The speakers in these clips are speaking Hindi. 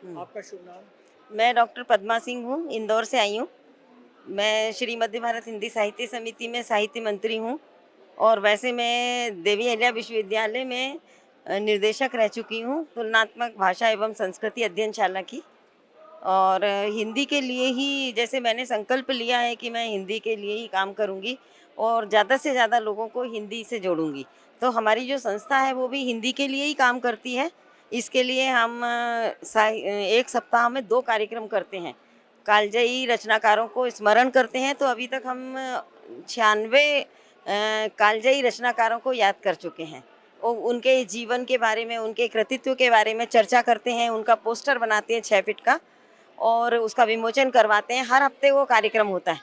आपका शुभ नाम? मैं डॉक्टर पद्मा सिंह हूँ, इंदौर से आई हूँ। मैं श्री मध्य भारत हिंदी साहित्य समिति में साहित्य मंत्री हूँ और वैसे मैं देवी अहिल्या विश्वविद्यालय में निर्देशक रह चुकी हूँ, तुलनात्मक भाषा एवं संस्कृति अध्ययनशाला की। और हिंदी के लिए ही जैसे मैंने संकल्प लिया है कि मैं हिंदी के लिए ही काम करूँगी और ज़्यादा से ज़्यादा लोगों को हिंदी से जोड़ूँगी। तो हमारी जो संस्था है वो भी हिंदी के लिए ही काम करती है। इसके लिए हम एक सप्ताह में 2 कार्यक्रम करते हैं। कालजयी रचनाकारों को स्मरण करते हैं, तो अभी तक हम 96 कालजयी रचनाकारों को याद कर चुके हैं। उनके जीवन के बारे में, उनके कृतित्व के बारे में चर्चा करते हैं, उनका पोस्टर बनाते हैं 6 फीट का और उसका विमोचन करवाते हैं। हर हफ्ते वो कार्यक्रम होता है,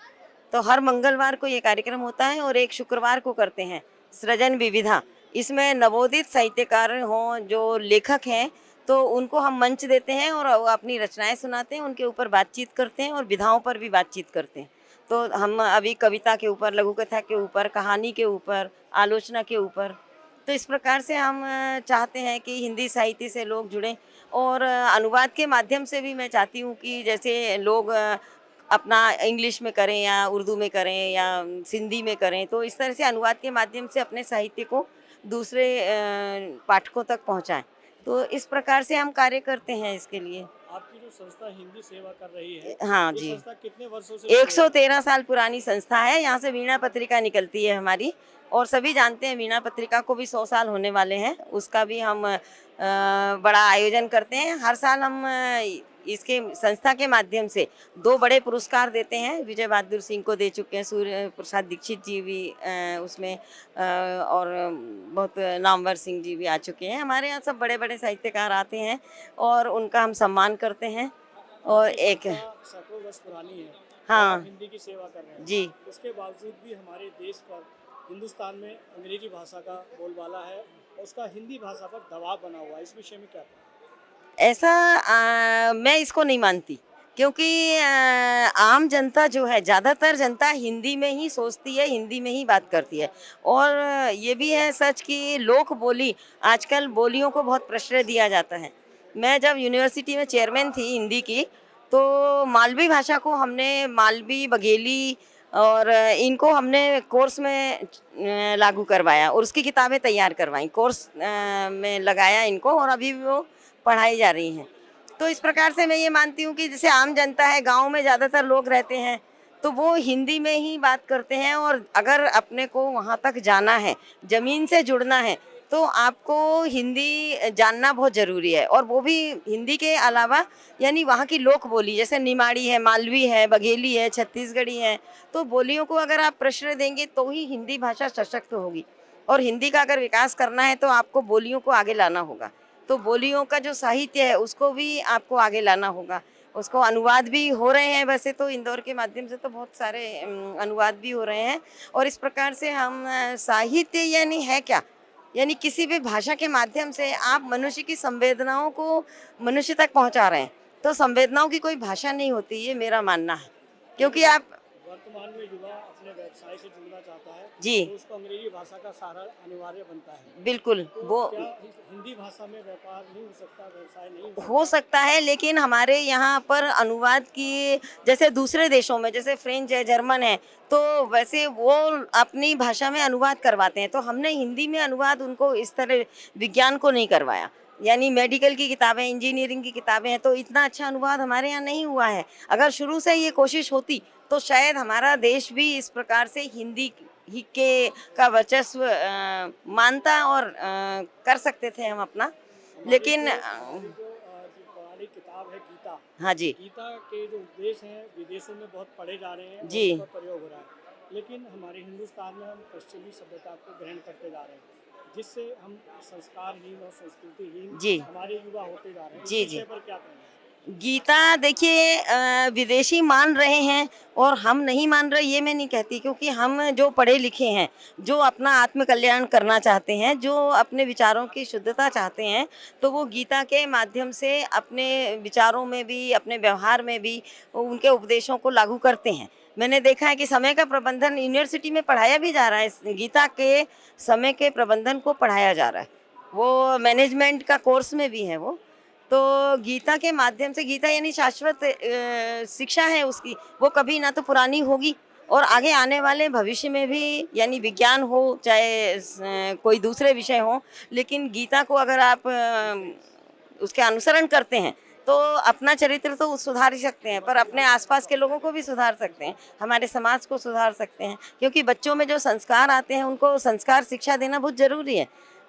तो हर मंगलवार को ये कार्यक्रम होता है और एक शुक्रवार को करते हैं सृजन विविधा। इसमें नवोदित साहित्यकार हों, जो लेखक हैं, तो उनको हम मंच देते हैं और वो अपनी रचनाएं सुनाते हैं, उनके ऊपर बातचीत करते हैं और विधाओं पर भी बातचीत करते हैं। तो हम अभी कविता के ऊपर, लघु कथा के ऊपर, कहानी के ऊपर, आलोचना के ऊपर, तो इस प्रकार से हम चाहते हैं कि हिंदी साहित्य से लोग जुड़ें। और अनुवाद के माध्यम से भी मैं चाहती हूँ कि जैसे लोग अपना इंग्लिश में करें या उर्दू में करें या सिंधी में करें, तो इस तरह से अनुवाद के माध्यम से अपने साहित्य को दूसरे पाठकों तक पहुँचाएं। तो इस प्रकार से हम कार्य करते हैं इसके लिए। आपकी जो संस्था हिंदी सेवा कर रही है, हाँ ये जी, संस्था कितने वर्षों से शुरू हुई? 113 साल पुरानी संस्था है। यहाँ से वीणा पत्रिका निकलती है हमारी, और सभी जानते हैं वीणा पत्रिका को भी 100 साल होने वाले हैं। उसका भी हम बड़ा आयोजन करते हैं। हर साल हम इसके संस्था के माध्यम से 2 बड़े पुरस्कार देते हैं। विजय बहादुर सिंह को दे चुके हैं, सूर्य प्रसाद दीक्षित जी भी उसमें और बहुत नामवर सिंह जी भी आ चुके हैं। हमारे यहाँ सब बड़े बड़े साहित्यकार आते हैं और उनका हम सम्मान करते हैं। और आपकी एक संस्था सैकड़ों वर्ष पुरानी है और हाँ आप हिंदी की सेवा कर रहे हैं। जी, उसके बावजूद भी हमारे देश पर, हिंदुस्तान में अंग्रेजी भाषा का बोलबाला है और उसका हिंदी भाषा पर दबाव बना हुआ है। इस विषय में क्या कहें? ऐसा मैं इसको नहीं मानती, क्योंकि आम जनता जो है, ज़्यादातर जनता हिंदी में ही सोचती है, हिंदी में ही बात करती है। और ये भी है सच कि लोक बोली, आजकल बोलियों को बहुत प्रश्रय दिया जाता है। मैं जब यूनिवर्सिटी में चेयरमैन थी हिंदी की, तो मालवी भाषा को हमने, मालवी, बघेली और इनको हमने कोर्स में लागू करवाया और उसकी किताबें तैयार करवाई, कोर्स में लगाया इनको, और अभी भी वो पढ़ाई जा रही हैं। तो इस प्रकार से मैं ये मानती हूँ कि जैसे आम जनता है, गांव में ज़्यादातर लोग रहते हैं, तो वो हिंदी में ही बात करते हैं। और अगर अपने को वहाँ तक जाना है, ज़मीन से जुड़ना है, तो आपको हिंदी जानना बहुत ज़रूरी है। और वो भी हिंदी के अलावा, यानी वहाँ की लोक बोली, जैसे निमाड़ी है, मालवी है, बघेली है, छत्तीसगढ़ी है, तो बोलियों को अगर आप प्रश्रय देंगे तो ही हिंदी भाषा सशक्त होगी। और हिंदी का अगर विकास करना है तो आपको बोलियों को आगे लाना होगा। तो बोलियों का जो साहित्य है उसको भी आपको आगे लाना होगा। उसको अनुवाद भी हो रहे हैं, वैसे तो इंदौर के माध्यम से तो बहुत सारे अनुवाद भी हो रहे हैं। और इस प्रकार से हम साहित्य यानी है क्या, यानी किसी भी भाषा के माध्यम से आप मनुष्य की संवेदनाओं को मनुष्य तक पहुंचा रहे हैं। तो संवेदनाओं की कोई भाषा नहीं होती, ये मेरा मानना है। क्योंकि आप वर्तमान में युवा अपने व्यवसाय से जुड़ना चाहता है, जी तो उसको अंग्रेजी भाषा का सहारा अनिवार्य बनता है। बिल्कुल, तो वो क्या हिंदी भाषा में व्यापार नहीं हो सकता, व्यवसाय नहीं हो हो सकता? सकता है, लेकिन हमारे यहाँ पर अनुवाद की, जैसे दूसरे देशों में जैसे फ्रेंच है, जर्मन है, तो वैसे वो अपनी भाषा में अनुवाद करवाते हैं। तो हमने हिंदी में अनुवाद उनको इस तरह विज्ञान को नहीं करवाया। यानी मेडिकल की किताबें, इंजीनियरिंग की किताबें हैं, तो इतना अच्छा अनुवाद हमारे यहाँ नहीं हुआ है। अगर शुरू से ये कोशिश होती तो शायद हमारा देश भी इस प्रकार से हिंदी ही के का वर्चस्व मानता और कर सकते थे हम अपना। लेकिन जो पौराणिक किताब है गीता, हाँ जी गीता के जो उपदेश हैं विदेशों में बहुत पढ़े जा रहे हैं और जी उनका प्रयोग हो रहा है। लेकिन हमारे हिंदुस्तान में हम पश्चिमी सभ्यता को ग्रहण करते जा रहे हैं, जिससे हम संस्कारहीन और संस्कृतिहीन जी हमारे युवा होते जा रहे हैं। इस जी विषय जी पर क्या कहना है? गीता देखिए, विदेशी मान रहे हैं और हम नहीं मान रहे, ये मैं नहीं कहती, क्योंकि हम जो पढ़े लिखे हैं, जो अपना आत्म कल्याण करना चाहते हैं, जो अपने विचारों की शुद्धता चाहते हैं, तो वो गीता के माध्यम से अपने विचारों में भी, अपने व्यवहार में भी उनके उपदेशों को लागू करते हैं। मैंने देखा है कि समय का प्रबंधन यूनिवर्सिटी में पढ़ाया भी जा रहा है, गीता के समय के प्रबंधन को पढ़ाया जा रहा है, वो मैनेजमेंट का कोर्स में भी है वो। तो गीता के माध्यम से, गीता यानी शाश्वत शिक्षा है उसकी, वो कभी ना तो पुरानी होगी और आगे आने वाले भविष्य में भी, यानी विज्ञान हो चाहे कोई दूसरे विषय हो, लेकिन गीता को अगर आप उसके अनुसरण करते हैं तो अपना चरित्र तो सुधार ही सकते हैं, पर अपने आसपास के लोगों को भी सुधार सकते हैं, हमारे समाज को सुधार सकते हैं। क्योंकि बच्चों में जो संस्कार आते हैं उनको संस्कार शिक्षा देना बहुत ज़रूरी है।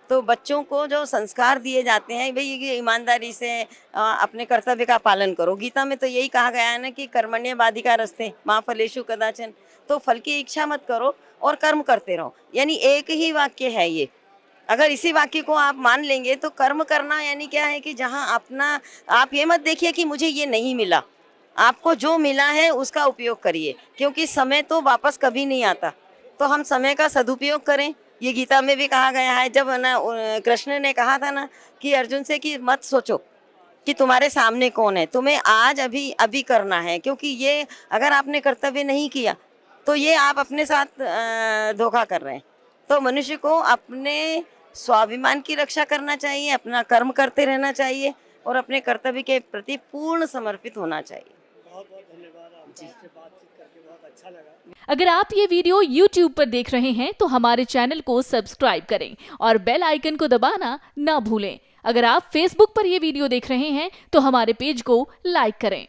तो बच्चों को जो संस्कार दिए जाते हैं, भाई ये ईमानदारी से अपने कर्तव्य का पालन करो। गीता में तो यही कहा गया है ना कि कर्मण्येवाधिकारस्ते मा फलेषु कदाचन, तो फल की इच्छा मत करो और कर्म करते रहो। यानी एक ही वाक्य है ये, अगर इसी वाक्य को आप मान लेंगे तो कर्म करना यानी क्या है कि जहाँ अपना, आप ये मत देखिए कि मुझे ये नहीं मिला, आपको जो मिला है उसका उपयोग करिए, क्योंकि समय तो वापस कभी नहीं आता। तो हम समय का सदुपयोग करें, ये गीता में भी कहा गया है। जब ना कृष्ण ने कहा था ना कि अर्जुन से कि मत सोचो कि तुम्हारे सामने कौन है, तुम्हें आज अभी अभी करना है, क्योंकि ये अगर आपने कर्तव्य नहीं किया तो ये आप अपने साथ धोखा कर रहे हैं। तो मनुष्य को अपने स्वाभिमान की रक्षा करना चाहिए, अपना कर्म करते रहना चाहिए और अपने कर्तव्य के प्रति पूर्ण समर्पित होना चाहिए। बहुत बहुत धन्यवाद, आपसे बातचीत करके बहुत अच्छा लगा। अगर आप ये वीडियो YouTube पर देख रहे हैं तो हमारे चैनल को सब्सक्राइब करें और बेल आइकन को दबाना ना भूलें। अगर आप Facebook पर ये वीडियो देख रहे हैं तो हमारे पेज को लाइक करें।